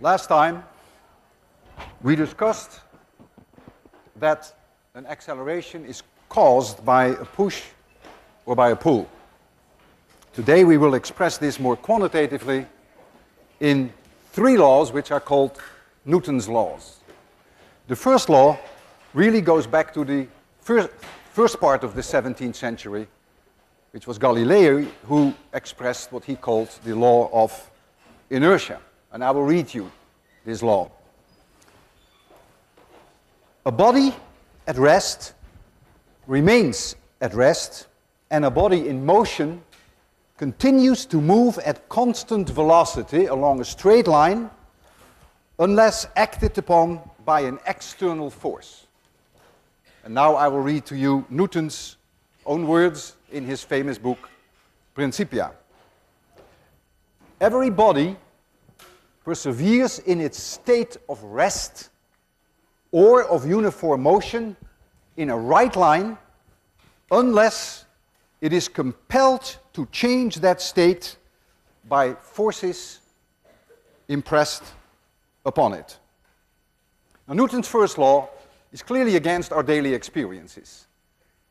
Last time we discussed that an acceleration is caused by a push or by a pull. Today we will express this more quantitatively in three laws which are called Newton's laws. The first law really goes back to the first part of the 17th century, which was Galileo who expressed what he called the law of inertia. And I will read you this law. A body at rest remains at rest, and a body in motion continues to move at constant velocity along a straight line unless acted upon by an external force. And now I will read to you Newton's own words in his famous book, Principia. Every body perseveres in its state of rest or of uniform motion in a right line unless it is compelled to change that state by forces impressed upon it. Now, Newton's first law is clearly against our daily experiences.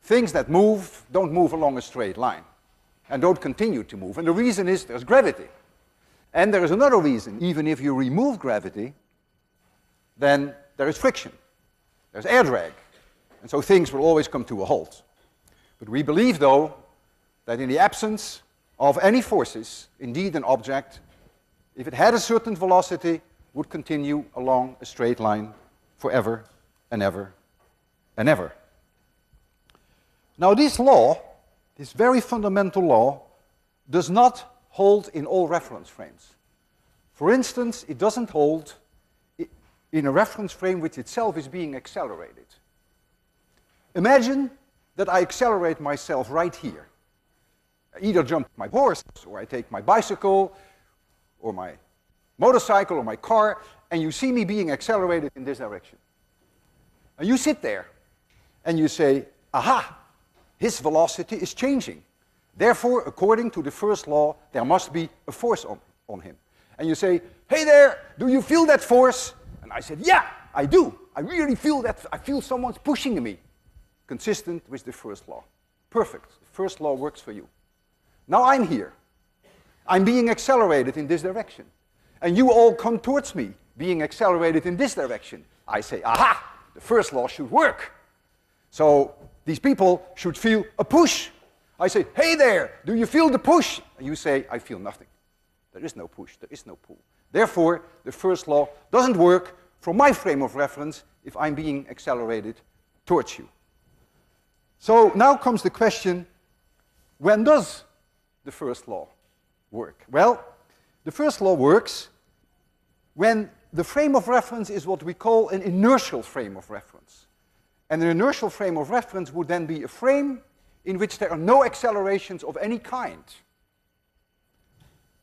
Things that move don't move along a straight line and don't continue to move. And the reason is there's gravity. And there is another reason. Even if you remove gravity, then there is friction. There's air drag. And so things will always come to a halt. But we believe, though, that in the absence of any forces, indeed an object, if it had a certain velocity, would continue along a straight line forever and ever and ever. Now this law, this very fundamental law, does not hold in all reference frames. For instance, it doesn't hold in a reference frame which itself is being accelerated. Imagine that I accelerate myself right here. I either jump my horse, or I take my bicycle, or my motorcycle, or my car, and you see me being accelerated in this direction. And you sit there, and you say, aha, his velocity is changing. Therefore, according to the first law, there must be a force on him. And you say, hey there, do you feel that force? And I said, yeah, I do. I really feel that. I feel someone's pushing me. Consistent with the first law. Perfect. The first law works for you. Now I'm here. I'm being accelerated in this direction. And you all come towards me, being accelerated in this direction. I say, aha, the first law should work. So these people should feel a push. I say, hey there, do you feel the push? And you say, I feel nothing. There is no push, there is no pull. Therefore, the first law doesn't work from my frame of reference if I'm being accelerated towards you. So now comes the question, when does the first law work? Well, the first law works when the frame of reference is what we call an inertial frame of reference. And an inertial frame of reference would then be a frame in which there are no accelerations of any kind.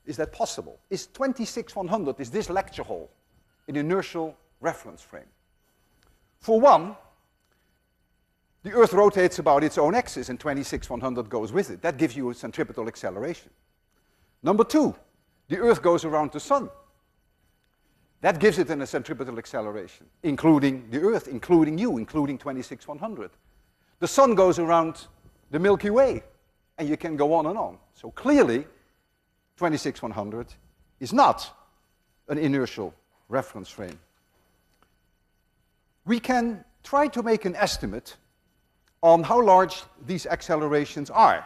Is that possible? Is 26100, is this lecture hall, an inertial reference frame? For one, the Earth rotates about its own axis and 26100 goes with it. That gives you a centripetal acceleration. Number two, the Earth goes around the Sun. That gives it a centripetal acceleration, including the Earth, including you, including 26100. The Sun goes around the Milky Way, and you can go on and on. So clearly, 26100 is not an inertial reference frame. We can try to make an estimate on how large these accelerations are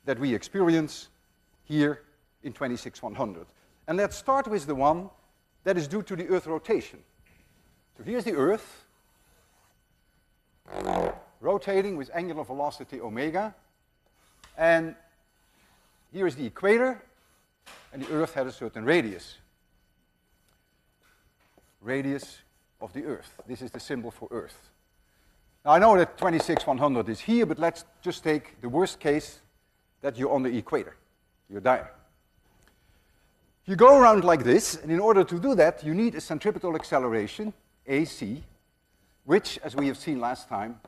that we experience here in 26100. And let's start with the one that is due to the Earth rotation. So here's the Earth, rotating with angular velocity omega. And here is the equator, and the Earth has a certain radius. Radius of the Earth. This is the symbol for Earth. Now I know that 26100 is here, but let's just take the worst case that you're on the equator. You're there. You go around like this, and in order to do that, you need a centripetal acceleration, AC, which, as we have seen last time,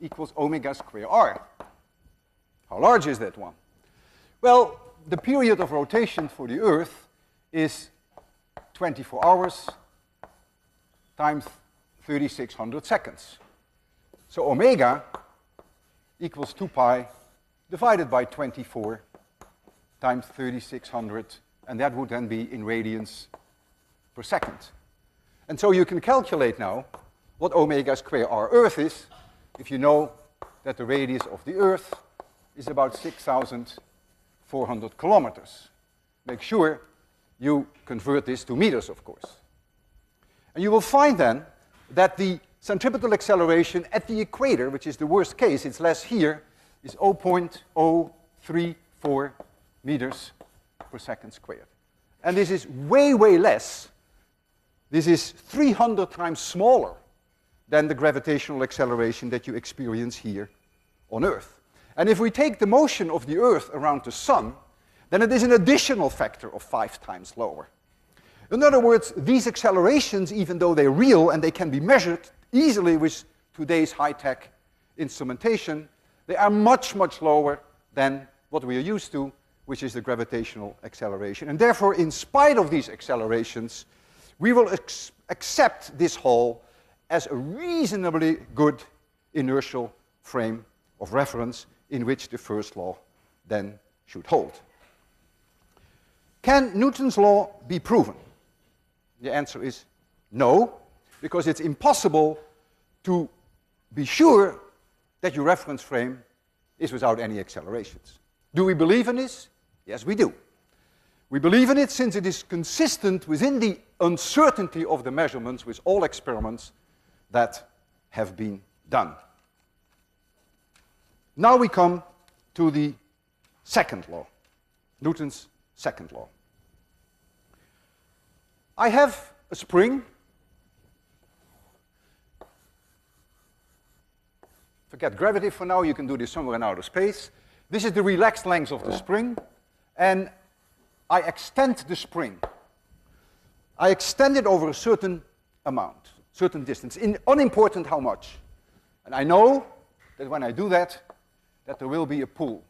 equals omega square r. How large is that one? Well, the period of rotation for the Earth is 24 hours times 3600 seconds. So omega equals 2 pi divided by 24 times 3600, and that would then be in radians per second. And so you can calculate now what omega square r Earth is if you know that the radius of the Earth is about 6,400 kilometers. Make sure you convert this to meters, of course. And you will find then that the centripetal acceleration at the equator, which is the worst case, it's less here, is 0.034 meters per second squared. And this is way, way less. This is 300 times smaller than the gravitational acceleration that you experience here on Earth. And if we take the motion of the Earth around the Sun, then it is an additional factor of 5 times lower. In other words, these accelerations, even though they're real and they can be measured easily with today's high-tech instrumentation, they are much, much lower than what we are used to, which is the gravitational acceleration. And therefore, in spite of these accelerations, we will accept this Hall as a reasonably good inertial frame of reference in which the first law then should hold. Can Newton's law be proven? The answer is no, because it's impossible to be sure that your reference frame is without any accelerations. Do we believe in this? Yes, we do. We believe in it since it is consistent within the uncertainty of the measurements with all experiments that have been done. Now we come to the second law, Newton's second law. I have a spring. Forget gravity for now, you can do this somewhere in outer space. This is the relaxed length of the spring, and I extend the spring. I extend it over a certain amount, certain distance, unimportant how much. And I know that when I do that, that there will be a pull,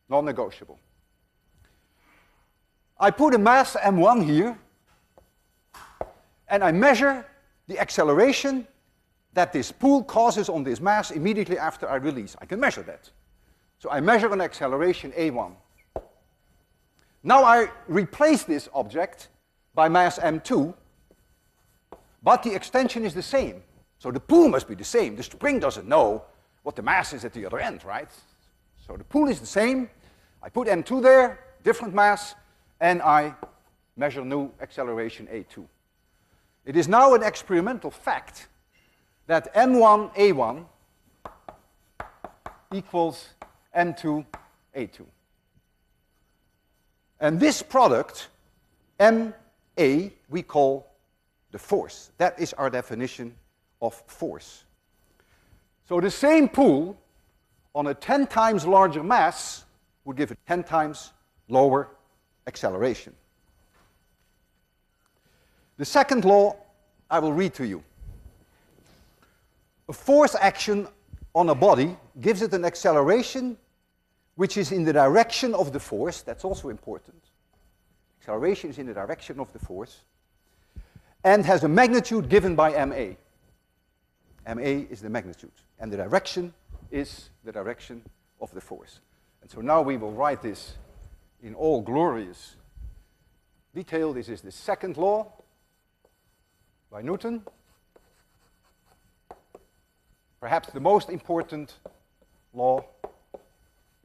non-negotiable. I put a mass m1 here, and I measure the acceleration that this pull causes on this mass immediately after I release. I can measure that. So I measure an acceleration a1. Now I replace this object by mass m2, but the extension is the same. So the pull must be the same. The spring doesn't know what the mass is at the other end, right? So the pull is the same. I put m2 there, different mass, and I measure new acceleration a2. It is now an experimental fact that m1 a1 equals m2 a2. And this product, ma, we call the force. That is our definition of force. So the same pull on a 10 times larger mass would give a 10 times lower acceleration. The second law I will read to you. A force action on a body gives it an acceleration which is in the direction of the force. That's also important. Acceleration is in the direction of the force, and has a magnitude given by ma. Ma is the magnitude, and the direction is the direction of the force. And so now we will write this in all glorious detail. This is the second law by Newton. Perhaps the most important law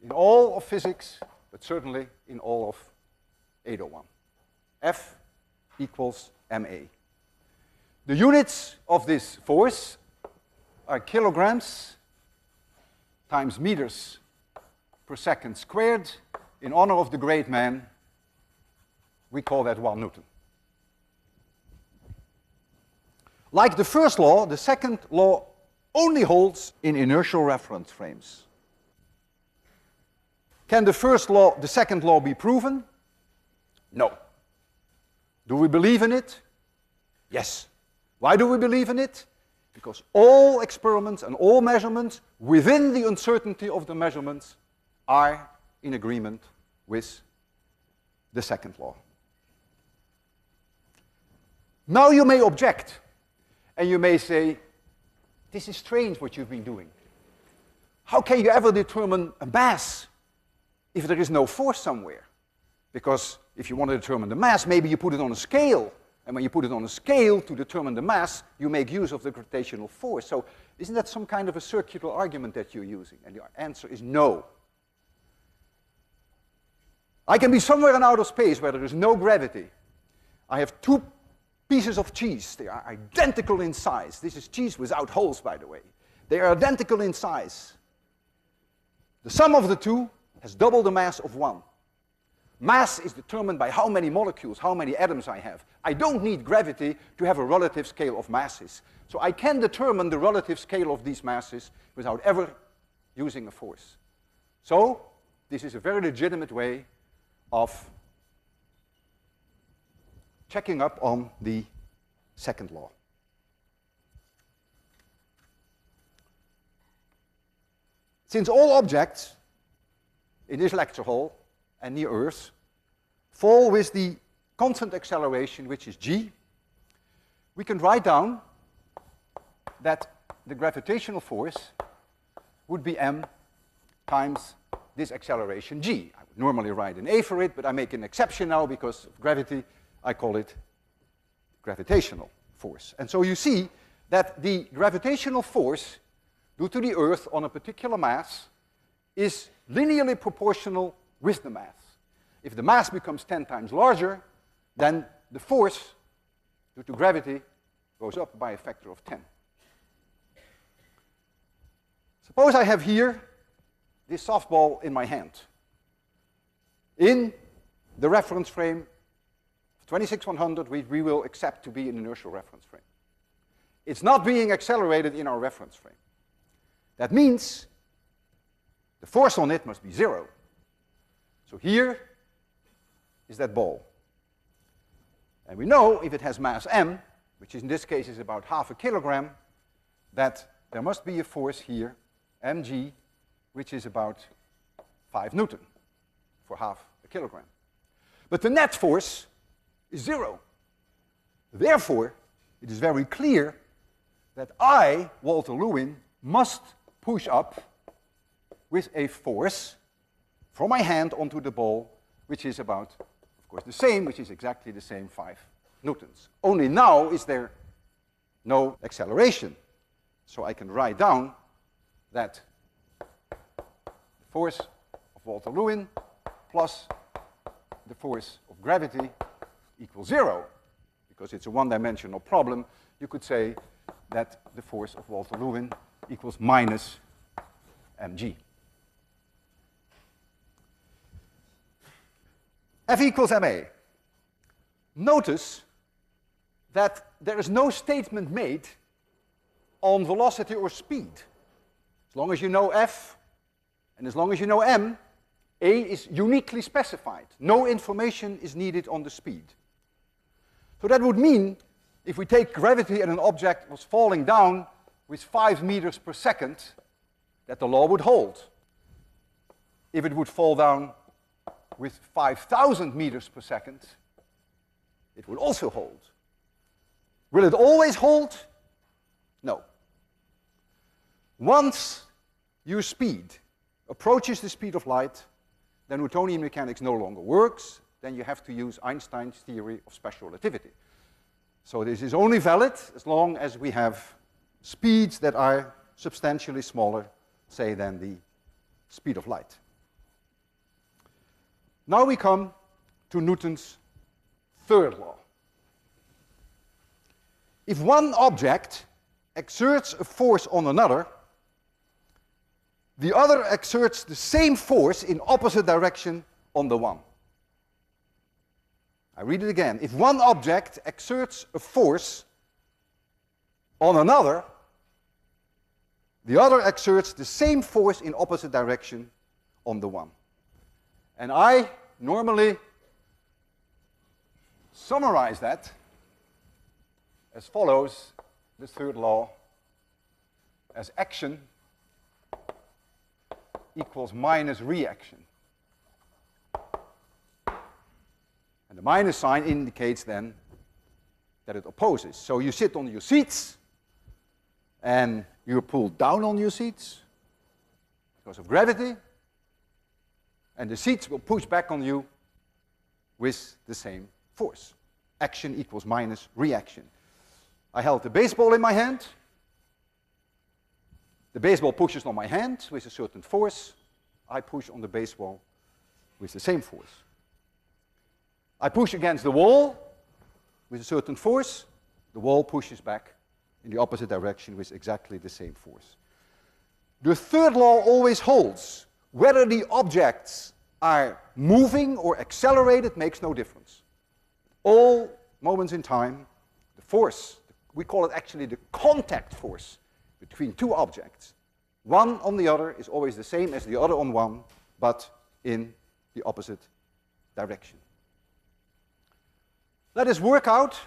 in all of physics, but certainly in all of 801. F equals ma. The units of this force are kilograms times meters per second squared. In honor of the great man, we call that 1 Newton. Like the first law, the second law only holds in inertial reference frames. Can the second law be proven? No. Do we believe in it? Yes. Why do we believe in it? Because all experiments and all measurements within the uncertainty of the measurements are in agreement with the second law. Now you may object, and you may say, this is strange what you've been doing. How can you ever determine a mass if there is no force somewhere? Because if you want to determine the mass, maybe you put it on a scale. And when you put it on a scale to determine the mass, you make use of the gravitational force. So isn't that some kind of a circular argument that you're using? And the answer is no. I can be somewhere in outer space where there is no gravity. I have two pieces of cheese. They are identical in size. This is cheese without holes, by the way. They are identical in size. The sum of the two has double the mass of one. Mass is determined by how many molecules, how many atoms I have. I don't need gravity to have a relative scale of masses. So I can determine the relative scale of these masses without ever using a force. So this is a very legitimate way of checking up on the second law. Since all objects in this lecture hall and near Earth fall with the constant acceleration, which is g, we can write down that the gravitational force would be m times this acceleration g. I would normally write an a for it, but I make an exception now because of gravity. I call it gravitational force. And so you see that the gravitational force due to the Earth on a particular mass is linearly proportional with the mass. If the mass becomes 10 times larger, then the force due to gravity goes up by a factor of 10. Suppose I have here this softball in my hand. In the reference frame of 26100, we will accept to be an inertial reference frame. It's not being accelerated in our reference frame. That means the force on it must be 0. So here is that ball. And we know if it has mass m, which in this case is about half a kilogram, that there must be a force here, mg, which is about 5 Newton for half a kilogram. But the net force is 0. Therefore, it is very clear that I, Walter Lewin, must push up with a force from my hand onto the ball, which is about, of course, the same, which is exactly the same 5 newtons. Only now is there no acceleration. So I can write down that the force of Walter Lewin plus the force of gravity equals 0. Because it's a one-dimensional problem, you could say that the force of Walter Lewin equals minus mg. F equals ma. Notice that there is no statement made on velocity or speed. As long as you know f, and as long as you know m, a is uniquely specified. No information is needed on the speed. So that would mean, if we take gravity and an object was falling down with 5 meters per second, that the law would hold. If it would fall down with 5,000 meters per second, it would also hold. Will it always hold? No. Once your speed approaches the speed of light, then Newtonian mechanics no longer works. Then you have to use Einstein's theory of special relativity. So this is only valid as long as we have speeds that are substantially smaller, say, than the speed of light. Now we come to Newton's third law. If one object exerts a force on another, the other exerts the same force in opposite direction on the one. I read it again. If one object exerts a force on another, the other exerts the same force in opposite direction on the one. And I normally summarize that as follows, the third law, as action equals minus reaction. And the minus sign indicates then that it opposes. So you sit on your seats, and you're pulled down on your seats because of gravity, and the seats will push back on you with the same force. Action equals minus reaction. I held the baseball in my hand. The baseball pushes on my hand with a certain force. I push on the baseball with the same force. I push against the wall with a certain force. The wall pushes back in the opposite direction with exactly the same force. The third law always holds. Whether the objects are moving or accelerated makes no difference. All moments in time, the force, we call it actually the contact force between two objects, one on the other is always the same as the other on one, but in the opposite direction. Let us work out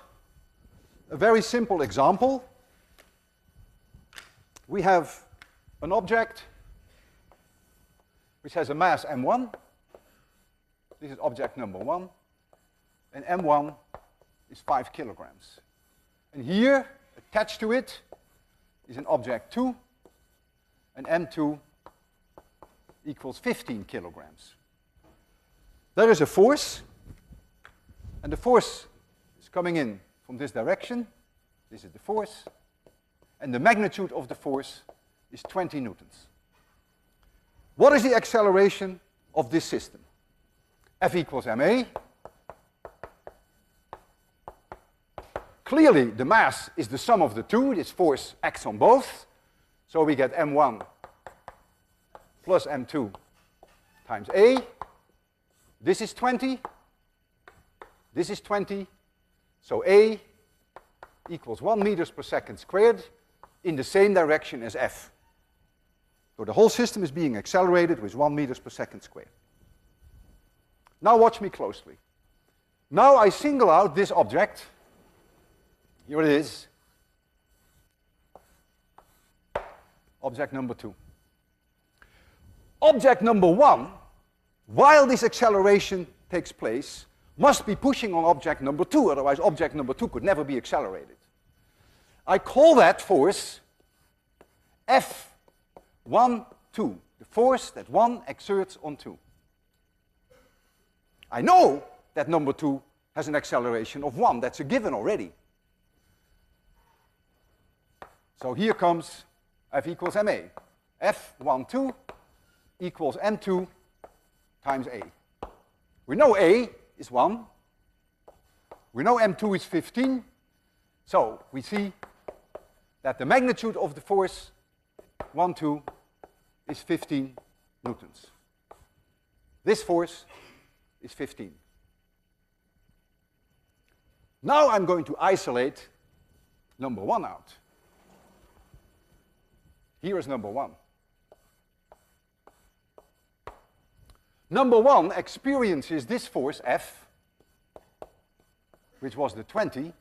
a very simple example. We have an object which has a mass m1. This is object number 1. And m1 is 5 kilograms. And here, attached to it, is an object 2. And m2 equals 15 kilograms. There is a force. And the force is coming in from this direction. This is the force. And the magnitude of the force is 20 newtons. What is the acceleration of this system? F equals ma. Clearly, the mass is the sum of the two. This force acts on both. So we get m1 plus m2 times a. This is 20. This is 20. So a equals 1 meters per second squared in the same direction as f. So the whole system is being accelerated with 1 meters per second squared. Now watch me closely. Now I single out this object. Here it is. Object number 2. Object number 1, while this acceleration takes place, must be pushing on object number 2, otherwise object number 2 could never be accelerated. I call that force F1, 2, the force that 1 exerts on 2. I know that number 2 has an acceleration of 1. That's a given already. So here comes F equals ma. F1, 2 equals m2 times a. We know a is 1. We know m2 is 15. So we see that the magnitude of the force 1, 2 is 15 newtons. This force is 15. Now I'm going to isolate number 1 out. Here is number 1. Number 1 experiences this force F, which was the 20,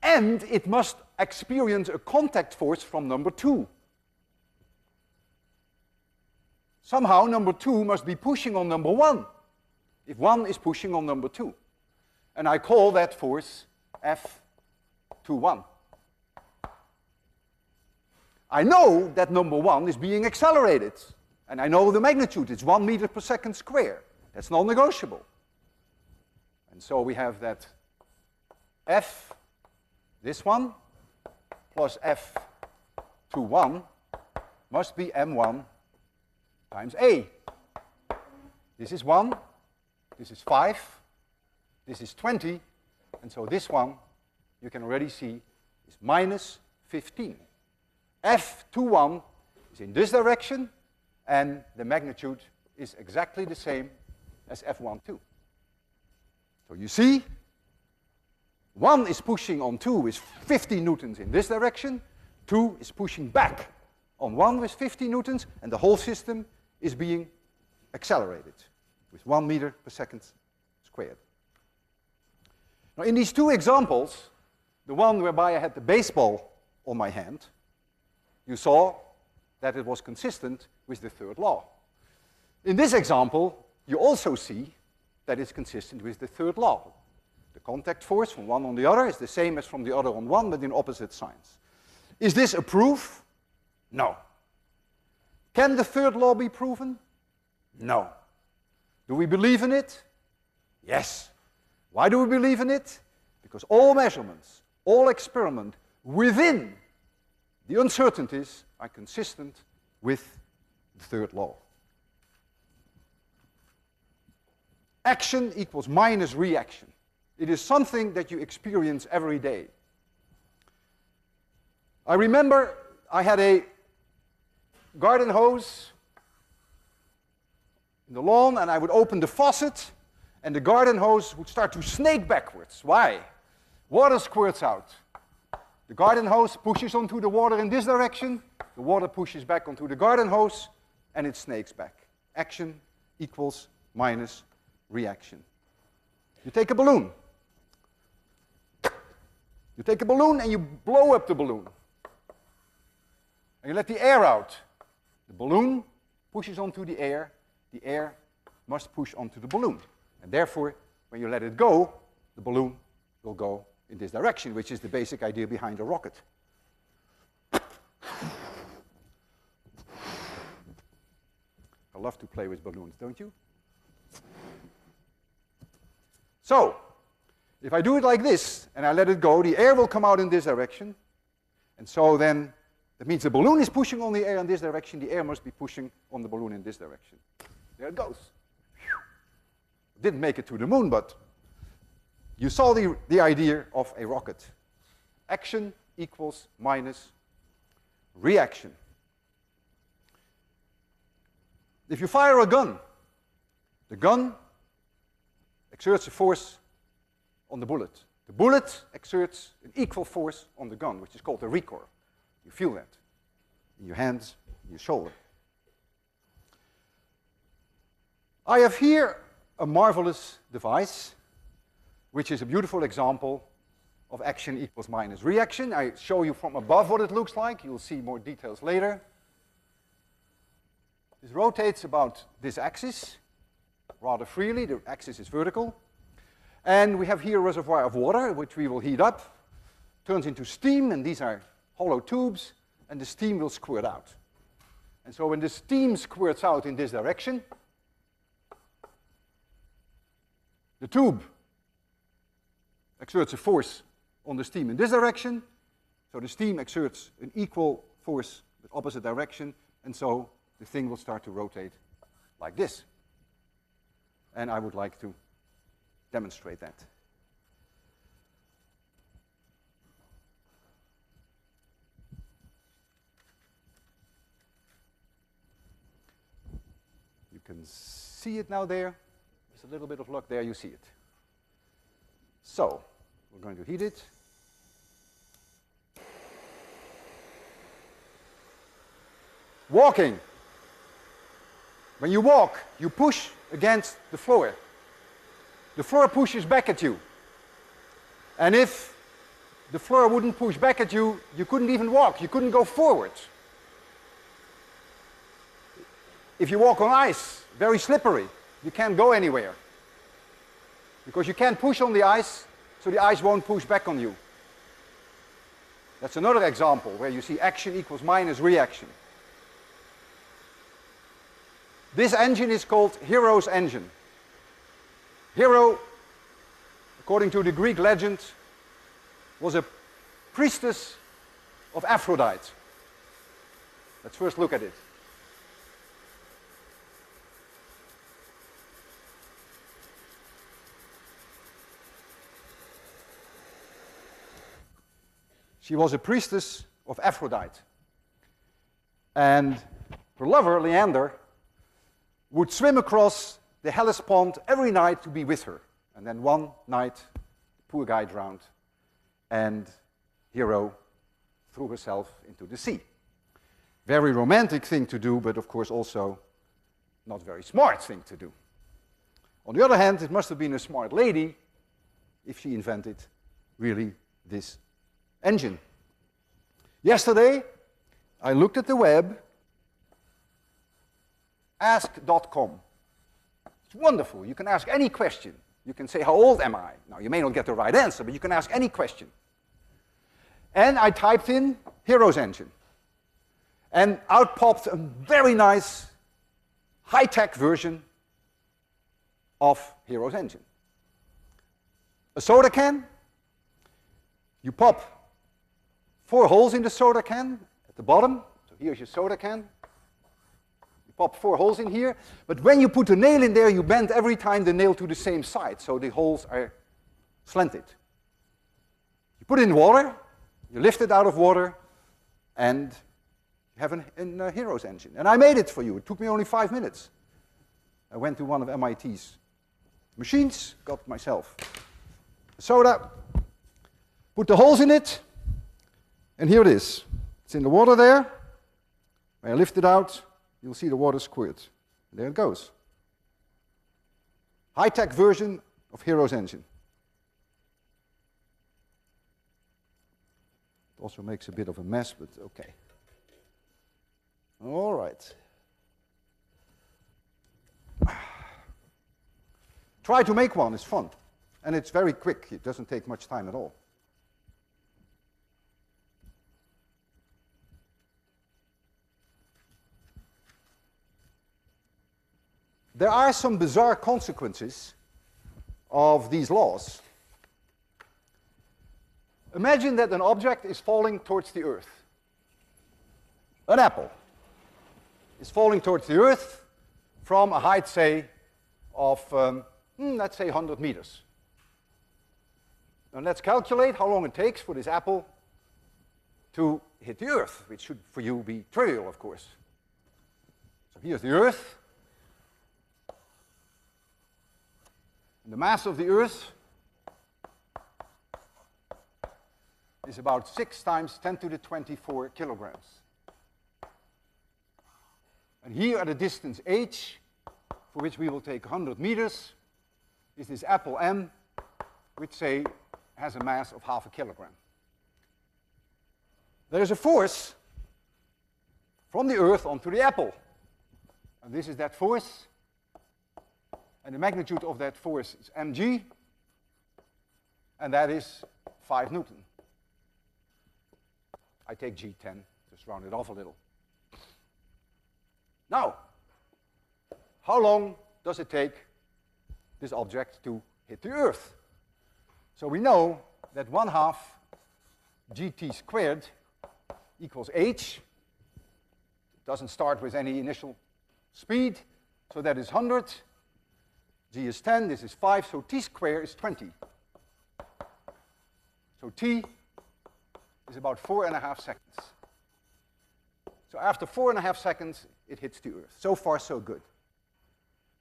and it must experience a contact force from number 2. Somehow number 2 must be pushing on number 1, if 1 is pushing on number 2. And I call that force F21. I know that number 1 is being accelerated. And I know the magnitude. It's 1 meter per second squared. That's non-negotiable. And so we have that F, this one, plus F21 must be m1 times a. This is 1. This is 5. This is 20. And so this one, you can already see, is minus 15. F21 is in this direction, and the magnitude is exactly the same as F12. So you see, 1 is pushing on 2 with 50 newtons in this direction, 2 is pushing back on 1 with 50 newtons, and the whole system is being accelerated with 1 meter per second squared. Now in these two examples, the one whereby I had the baseball on my hand, you saw that it was consistent with the third law. In this example, you also see that it's consistent with the third law. The contact force from one on the other is the same as from the other on one, but in opposite signs. Is this a proof? No. Can the third law be proven? No. Do we believe in it? Yes. Why do we believe in it? Because all measurements, all experiment within the uncertainties are consistent with the third law. Action equals minus reaction. It is something that you experience every day. I remember I had a garden hose in the lawn, and I would open the faucet, and the garden hose would start to snake backwards. Why? Water squirts out. The garden hose pushes onto the water in this direction, the water pushes back onto the garden hose, and it snakes back. Action equals minus reaction. You take a balloon. You take a balloon and you blow up the balloon. And you let the air out. The balloon pushes onto the air must push onto the balloon. And therefore, when you let it go, the balloon will go in this direction, which is the basic idea behind a rocket. I love to play with balloons, don't you? So, if I do it like this, and I let it go, the air will come out in this direction. And so then, that means the balloon is pushing on the air in this direction, the air must be pushing on the balloon in this direction. There it goes. Didn't make it to the moon, but you saw the idea of a rocket. Action equals minus reaction. If you fire a gun, the gun exerts a force on the bullet. The bullet exerts an equal force on the gun, which is called the recoil. You feel that in your hands, in your shoulder. I have here a marvelous device, which is a beautiful example of action equals minus reaction. I show you from above what it looks like. You'll see more details later. This rotates about this axis rather freely. The axis is vertical. And we have here a reservoir of water, which we will heat up. Turns into steam, and these are hollow tubes, and the steam will squirt out. And so when the steam squirts out in this direction, the tube exerts a force on the steam in this direction, so the steam exerts an equal force in the opposite direction, and so the thing will start to rotate like this. And I would like to demonstrate that. You can see it now there. There's a little bit of luck there, you see it. So, we're going to heat it. Walking. When you walk, you push against the floor. The floor pushes back at you. And if the floor wouldn't push back at you, you couldn't even walk. You couldn't go forward. If you walk on ice, very slippery, you can't go anywhere. Because you can't push on the ice, so the ice won't push back on you. That's another example where you see action equals minus reaction. This engine is called Hero's engine. Hero, according to the Greek legend, was a priestess of Aphrodite. Let's first look at it. She was a priestess of Aphrodite. And her lover, Leander, would swim across the Hellespont every night to be with her. And then one night, the poor guy drowned, and Hero threw herself into the sea. Very romantic thing to do, but of course also not very smart thing to do. On the other hand, it must have been a smart lady if she invented really this engine. Yesterday, I looked at the web, ask.com. It's wonderful. You can ask any question. You can say, how old am I? Now, you may not get the right answer, but you can ask any question. And I typed in Hero's engine. And out popped a very nice, high-tech version of Hero's engine. A soda can. You pop 4 holes in the soda can at the bottom. So here's your soda can. You pop 4 holes in here. But when you put a nail in there, you bend every time the nail to the same side. So the holes are slanted. You put it in water. You lift it out of water. And you have a Hero's engine. And I made it for you. It took me only 5 minutes. I went to one of MIT's machines, got myself a soda, put the holes in it, and here it is. It's in the water there. When I lift it out, you'll see the water squirt. And there it goes. High-tech version of Hero's engine. It also makes a bit of a mess, but okay. All right. Try to make one, it's fun. And it's very quick, it doesn't take much time at all. There are some bizarre consequences of these laws. Imagine that an object is falling towards the earth. An apple is falling towards the earth from a height, say, of, let's say 100 meters. And let's calculate how long it takes for this apple to hit the earth, which should for you be trivial, of course. So here's the earth. And the mass of the earth is about 6 times 10 to the 24 kilograms. And here at a distance h, for which we will take 100 meters, is this apple M, which, say, has a mass of half a kilogram. There is a force from the earth onto the apple. And this is that force. And the magnitude of that force is mg. And that is 5 Newton. I take G10, just round it off a little. Now, how long does it take this object to hit the earth? So we know that 1/2 gt squared equals h. It doesn't start with any initial speed, so that is 100. G is 10, this is 5, so t squared is 20. So t is about 4.5 seconds. So after 4.5 seconds, it hits the earth. So far, so good.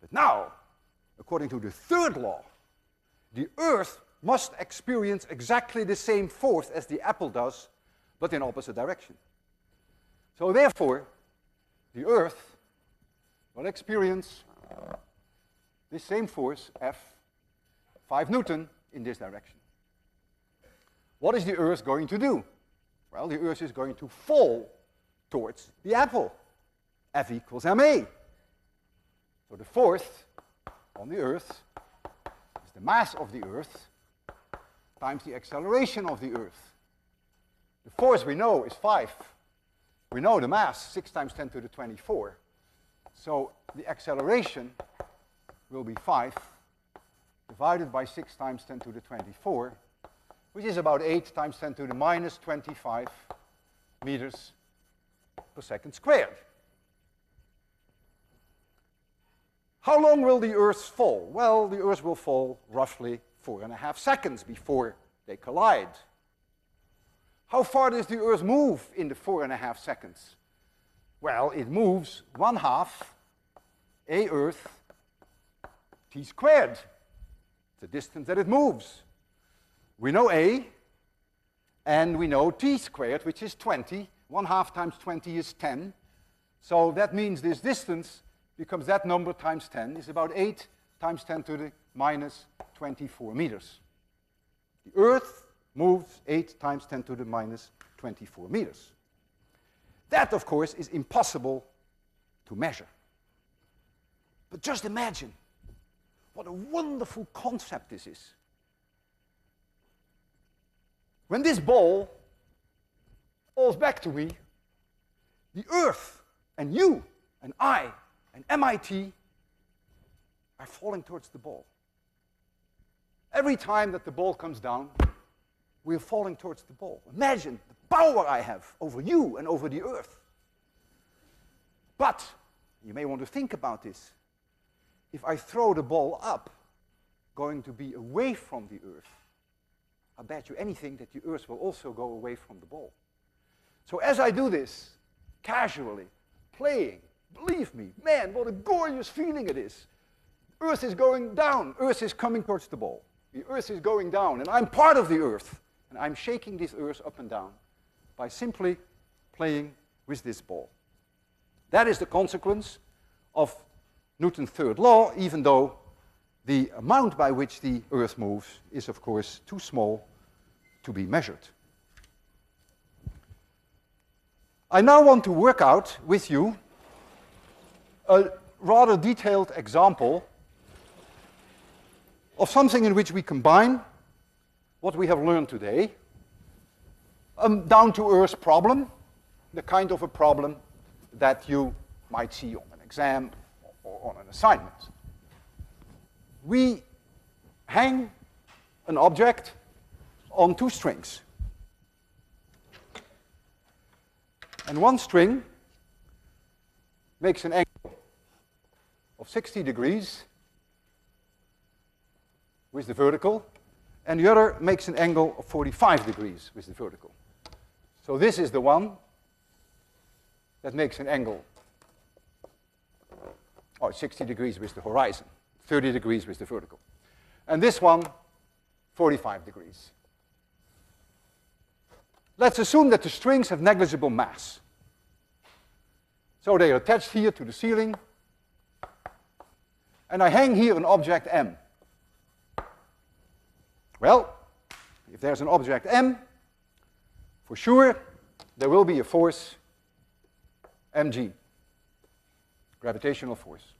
But now, according to the third law, the earth must experience exactly the same force as the apple does, but in opposite direction. So therefore, the earth will experience this same force, F, 5 Newton, in this direction. What is the earth going to do? Well, the earth is going to fall towards the apple. F equals ma. So the force on the earth is the mass of the earth times the acceleration of the earth. The force we know is 5. We know the mass, 6 times 10 to the 24. So the acceleration will be 5 divided by 6 times 10 to the 24, which is about 8 times 10 to the minus 25 meters per second squared. How long will the Earth fall? Well, the Earth will fall roughly 4.5 seconds before they collide. How far does the Earth move in the 4.5 seconds? Well, it moves 1/2 a Earth t squared. The distance that it moves. We know a, and we know t squared, which is 20. 1/2 times 20 is 10. So that means this distance becomes that number times 10 is about 8 times 10 to the minus 24 meters. The Earth moves 8 times 10 to the minus 24 meters. That, of course, is impossible to measure. But just imagine What a wonderful concept this is. When this ball falls back to me, the Earth and you and I and MIT are falling towards the ball. Every time that the ball comes down, we're falling towards the ball. Imagine the power I have over you and over the Earth. But, you may want to think about this, if I throw the ball up, going to be away from the Earth, I bet you anything that the Earth will also go away from the ball. So as I do this, casually, playing, believe me, man, what a gorgeous feeling it is. Earth is going down, Earth is coming towards the ball. The Earth is going down, and I'm part of the Earth. And I'm shaking this Earth up and down by simply playing with this ball. That is the consequence of Newton's third law, even though the amount by which the Earth moves is, of course, too small to be measured. I now want to work out with you a rather detailed example of something in which we combine what we have learned today, down-to-earth problem, the kind of a problem that you might see on an exam or on an assignment. We hang an object on two strings. And one string makes an angle of 60 degrees with the vertical, and the other makes an angle of 45 degrees with the vertical. So this is the one that makes an angle, 60 degrees with the horizon, 30 degrees with the vertical. And this one, 45 degrees. Let's assume that the strings have negligible mass. So they are attached here to the ceiling, and I hang here an object M. Well, if there's an object M, for sure there will be a force mg, gravitational force.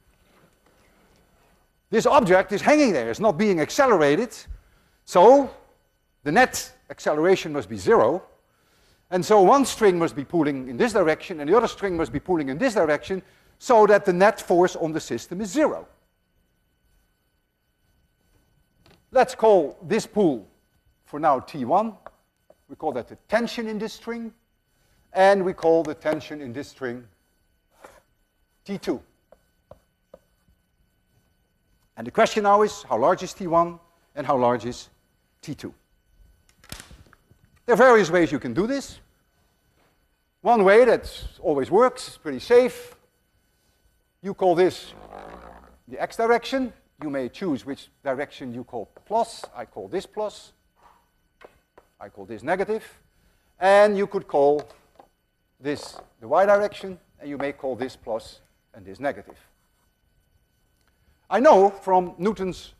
This object is hanging there, it's not being accelerated, so the net acceleration must be 0, and so one string must be pulling in this direction and the other string must be pulling in this direction, so that the net force on the system is 0. Let's call this pull for now T1. We call that the tension in this string. And we call the tension in this string T2. And the question now is, how large is T1 and how large is T2? There are various ways you can do this. One way that always works, is pretty safe. You call this the x direction. You may choose which direction you call plus. I call this plus. I call this negative. And you could call this the y direction, and you may call this plus and this negative. I know from Newton's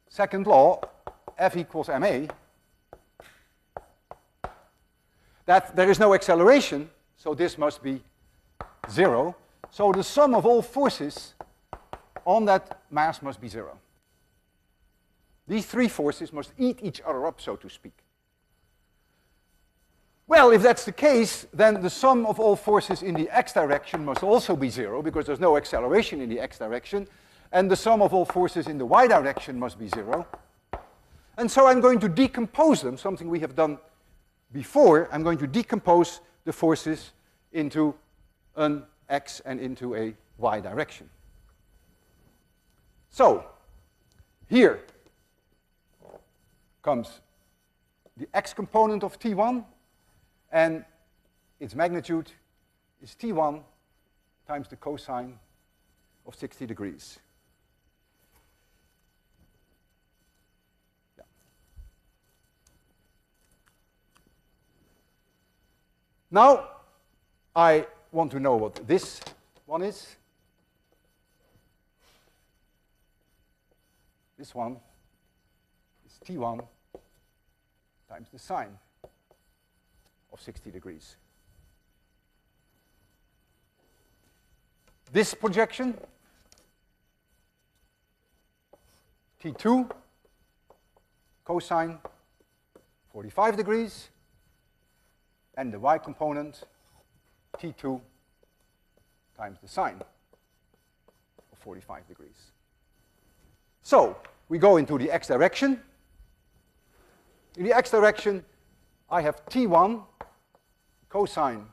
second law, F equals ma, that there is no acceleration, so this must be 0. So the sum of all forces on that mass must be 0. These three forces must eat each other up, so to speak. Well, if that's the case, then the sum of all forces in the x direction must also be 0, because there's no acceleration in the x direction, and the sum of all forces in the y direction must be 0. And so I'm going to decompose them, something we have done before. I'm going to decompose the forces into an x and into a y direction. So, here comes the x component of T1, and its magnitude is T1 times the cosine of 60 degrees. Yeah. Now, I want to know what this one is. This one is T1 times the sine of 60 degrees. This projection T2 cosine 45 degrees, and the y component T2 times the sine of 45 degrees. So we go into the x direction. In the x direction, I have T1 cosine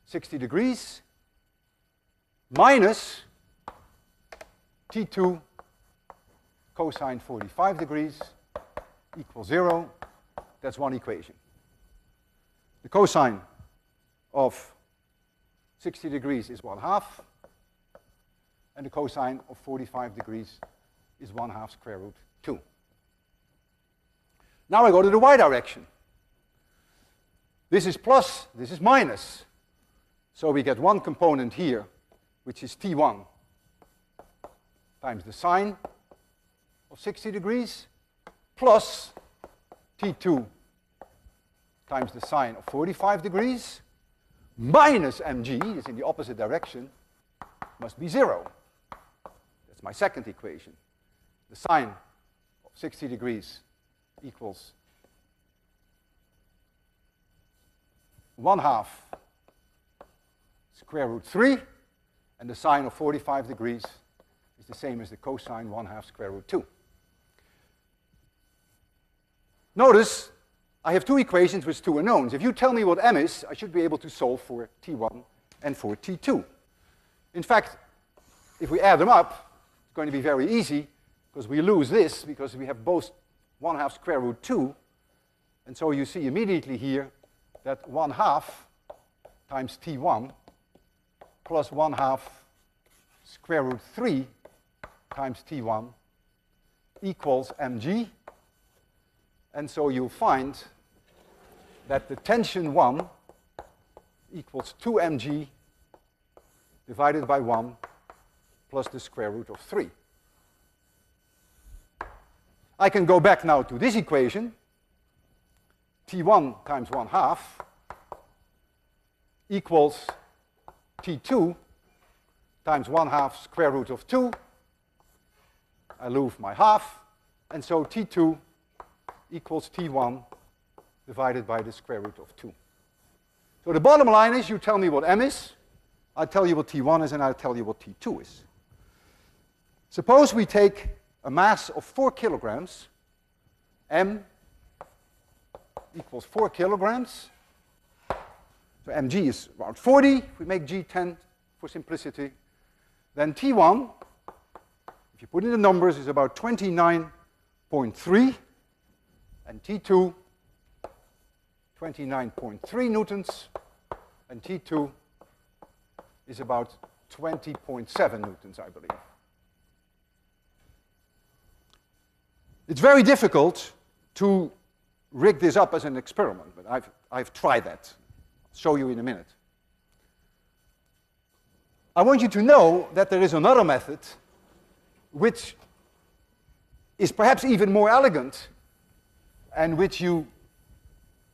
60 degrees minus T2 cosine 45 degrees equals 0. That's one equation. The cosine of 60 degrees is 1/2, and the cosine of 45 degrees is 1/2 square root 2. Now I go to the y direction. This is plus, this is minus. So we get one component here, which is T1 times the sine of 60 degrees, plus T2 times the sine of 45 degrees, minus mg, is in the opposite direction, must be 0. That's my second equation. The sine of 60 degrees equals 1/2 square root 3, and the sine of 45 degrees is the same as the cosine 1/2 square root 2. Notice I have two equations with two unknowns. If you tell me what m is, I should be able to solve for T1 and for T2. In fact, if we add them up, it's going to be very easy, because we lose this, because we have both 1/2 square root 2, and so you see immediately here that 1/2 times T1 plus 1/2 square root 3 times T1 equals mg, and so you'll find that the tension 1 equals 2mg divided by 1 plus the square root of 3. I can go back now to this equation. T1 times 1/2 equals T2 times 1/2 square root of 2. I lose my half, and so T2 equals T1 divided by the square root of 2. So the bottom line is, you tell me what m is, I'll tell you what T1 is, and I'll tell you what T2 is. Suppose we take a mass of 4 kilograms, m equals 4 kilograms, so mg is around 40, if we make g 10 for simplicity, then T1, if you put in the numbers, is about 29.3, and T2, 29.3 newtons, and T2 is about 20.7 newtons, I believe. It's very difficult to rig this up as an experiment, but I've tried that. I'll show you in a minute. I want you to know that there is another method which is perhaps even more elegant, and which you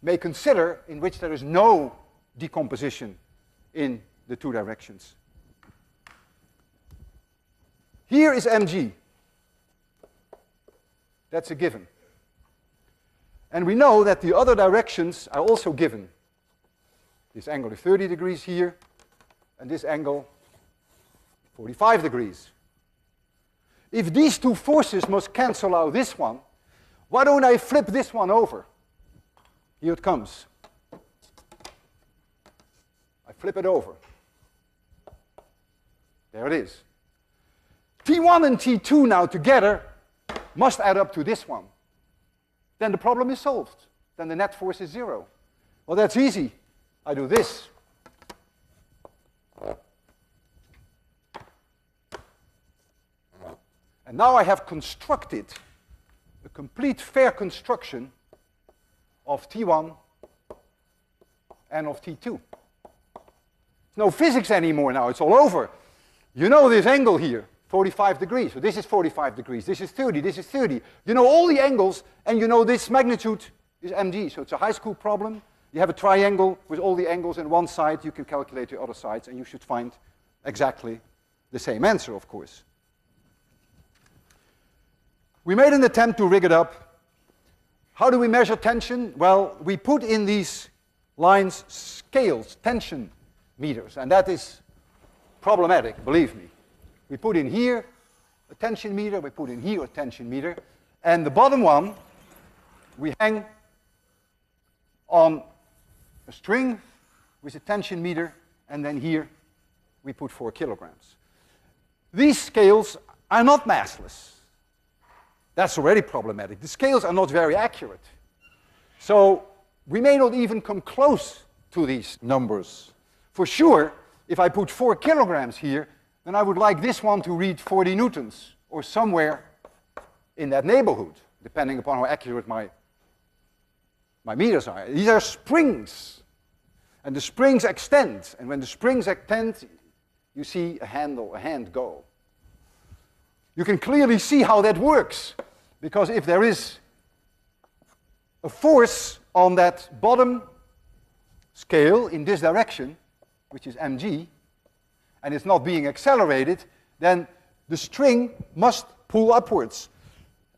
may consider, in which there is no decomposition in the two directions. Here is mg. That's a given. And we know that the other directions are also given. This angle is 30 degrees here, and this angle 45 degrees. If these two forces must cancel out this one, why don't I flip this one over? Here it comes. I flip it over. There it is. T1 and T2 now together must add up to this one. Then the problem is solved. Then the net force is 0. Well, that's easy. I do this. And now I have constructed a complete fair construction of T1 and of T2. It's no physics anymore now, it's all over. You know this angle here, 45 degrees. So this is 45 degrees, this is 30, this is 30. You know all the angles, and you know this magnitude is mg. So it's a high school problem. You have a triangle with all the angles on one side, you can calculate the other sides, and you should find exactly the same answer, of course. We made an attempt to rig it up. How do we measure tension? Well, we put in these lines scales, tension meters, and that is problematic, believe me. We put in here a tension meter, we put in here a tension meter, and the bottom one we hang on a string with a tension meter, and then here we put 4 kilograms. These scales are not massless. That's already problematic. The scales are not very accurate. So we may not even come close to these numbers. For sure, if I put 4 kilograms here, then I would like this one to read 40 newtons, or somewhere in that neighborhood, depending upon how accurate my meters are. These are springs, and the springs extend, and when the springs extend, you see a hand go. You can clearly see how that works, because if there is a force on that bottom scale in this direction, which is mg, and it's not being accelerated, then the string must pull upwards.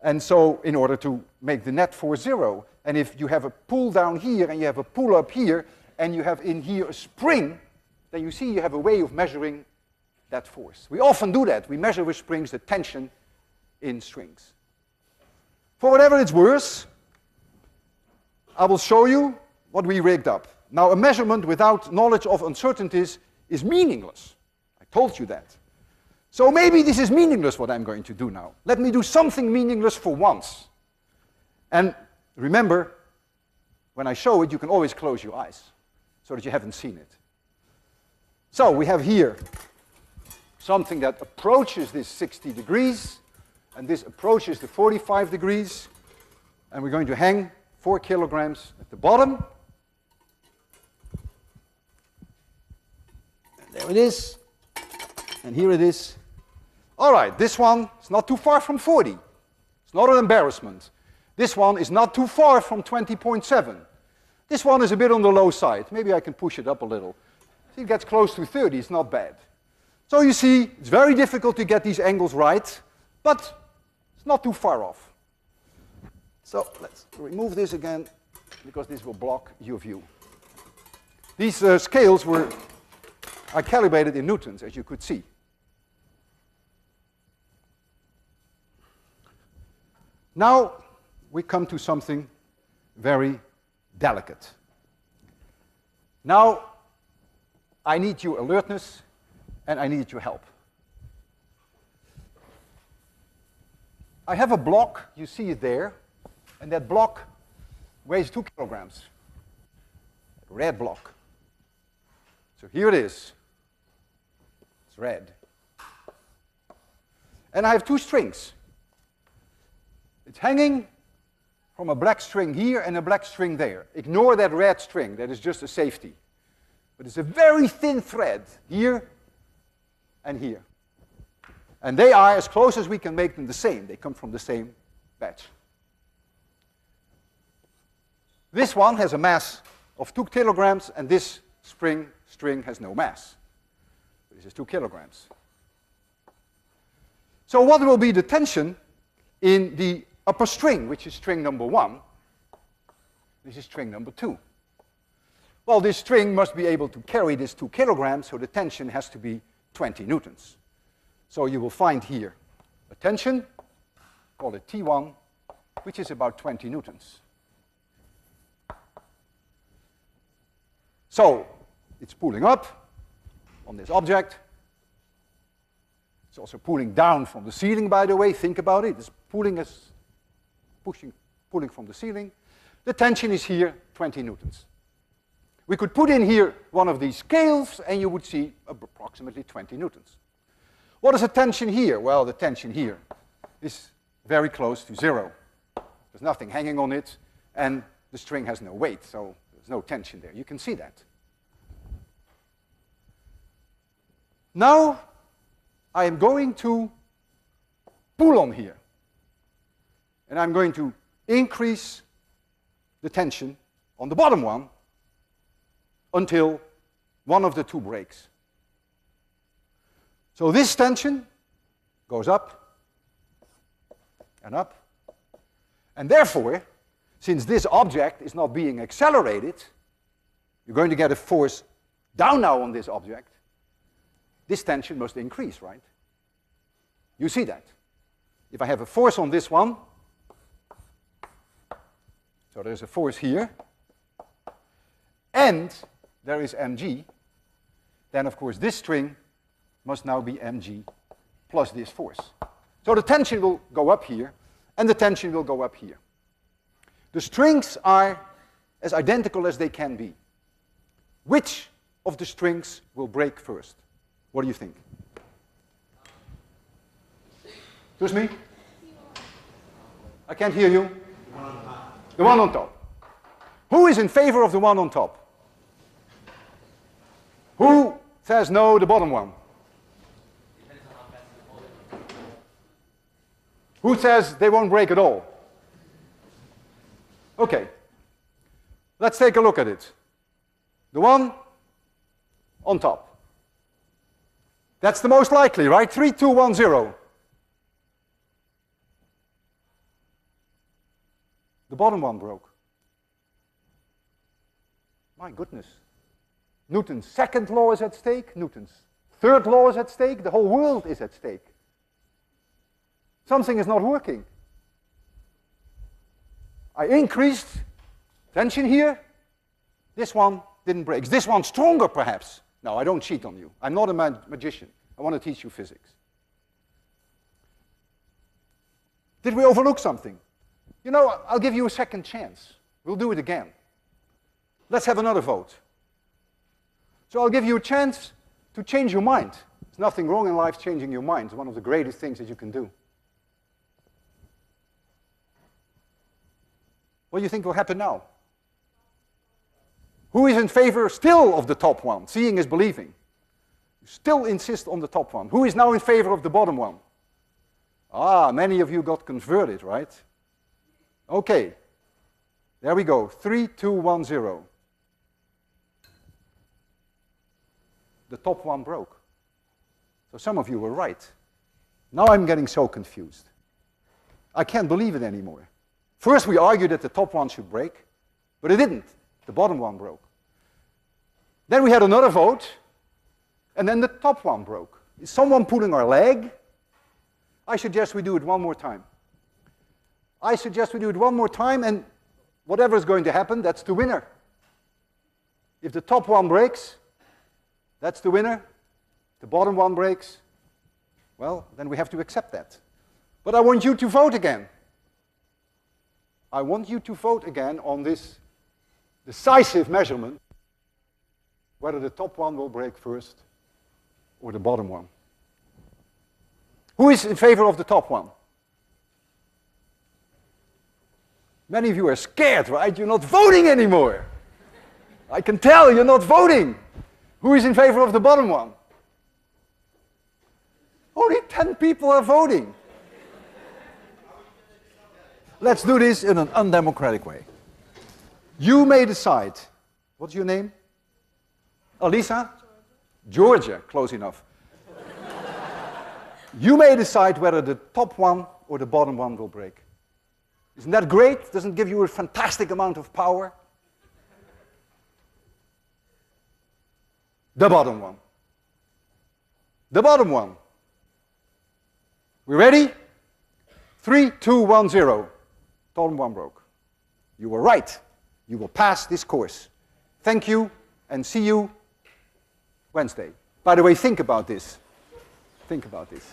And so in order to make the net force 0, and if you have a pull down here and you have a pull up here, and you have in here a spring, then you see you have a way of measuring that force. We often do that. We measure with springs the tension in strings. For whatever it's worth, I will show you what we rigged up. Now, a measurement without knowledge of uncertainties is meaningless. I told you that. So maybe this is meaningless, what I'm going to do now. Let me do something meaningless for once. And remember, when I show it, you can always close your eyes so that you haven't seen it. So we have here something that approaches this 60 degrees, and this approaches the 45 degrees, and we're going to hang 4 kilograms at the bottom. And there it is, and here it is. All right, this one is not too far from 40. It's not an embarrassment. This one is not too far from 20.7. This one is a bit on the low side. Maybe I can push it up a little. See, it gets close to 30, it's not bad. So you see, it's very difficult to get these angles right, but it's not too far off. So let's remove this again, because this will block your view. These scales are calibrated in newtons, as you could see. Now we come to something very delicate. Now I need your alertness and I need your help. I have a block, you see it there, and that block weighs 2 kilograms. A red block. So here it is. It's red. And I have 2 strings. It's hanging from a black string here and a black string there. Ignore that red string, that is just a safety. But it's a very thin thread here and here. And they are, as close as we can make them, the same. They come from the same batch. This one has a mass of 2 kilograms, and this string has no mass. This is 2 kilograms. So what will be the tension in the upper string, which is string number 1? This is string number 2. Well, this string must be able to carry this 2 kilograms, so the tension has to be 20 newtons. So you will find here a tension, call it T1, which is about 20 newtons. So it's pulling up on this object. It's also pulling down from the ceiling, by the way. Think about it. It's pulling from the ceiling. The tension is here, 20 newtons. We could put in here one of these scales, and you would see approximately 20 newtons. What is the tension here? Well, the tension here is very close to 0. There's nothing hanging on it, and the string has no weight, so there's no tension there. You can see that. Now, I am going to pull on here. And I'm going to increase the tension on the bottom one until one of the 2 breaks. So this tension goes up, and up. And therefore, since this object is not being accelerated, you're going to get a force down now on this object. This tension must increase, right? You see that. If I have a force on this one, so there's a force here, and there is mg, then of course this string must now be mg plus this force. So the tension will go up here, and the tension will go up here. The strings are as identical as they can be. Which of the strings will break first? What do you think? Excuse me? I can't hear you. The one on top. Who is in favor of the one on top? Who says no, the bottom one? Who says they won't break at all? Okay. Let's take a look at it. The one on top. That's the most likely, right? 3, 2, 1, 0. The bottom one broke. My goodness. Newton's second law is at stake. Newton's third law is at stake. The whole world is at stake. Something is not working. I increased tension here. This one didn't break. Is this one stronger, perhaps? No, I don't cheat on you. I'm not a magician. I want to teach you physics. Did we overlook something? You know, I'll give you a second chance. We'll do it again. Let's have another vote. So I'll give you a chance to change your mind. There's nothing wrong in life changing your mind. It's one of the greatest things that you can do. What do you think will happen now? Who is in favor still of the top one? Seeing is believing. You still insist on the top one. Who is now in favor of the bottom one? Ah, many of you got converted, right? Okay. There we go. 3, 2, 1, 0. The top one broke. So some of you were right. Now I'm getting so confused. I can't believe it anymore. First we argued that the top one should break, but it didn't. The bottom one broke. Then we had another vote, and then the top one broke. Is someone pulling our leg? I suggest we do it one more time. I suggest we do it one more time, and whatever is going to happen, that's the winner. If the top one breaks, that's the winner. The bottom one breaks, well, then we have to accept that. But I want you to vote again. I want you to vote again on this decisive measurement, whether the top one will break first or the bottom one. Who is in favor of the top one? Many of you are scared, right? You're not voting anymore. I can tell you're not voting. Who is in favor of the bottom one? Only 10 people are voting. Let's do this in an undemocratic way. You may decide. What's your name? Alisa? Georgia, close enough. You may decide whether the top one or the bottom one will break. Isn't that great? Doesn't it give you a fantastic amount of power? The bottom one. The bottom one. We ready? 3, 2, 1, 0. Bottom one broke. You were right. You will pass this course. Thank you, and see you Wednesday. By the way, think about this. Think about this.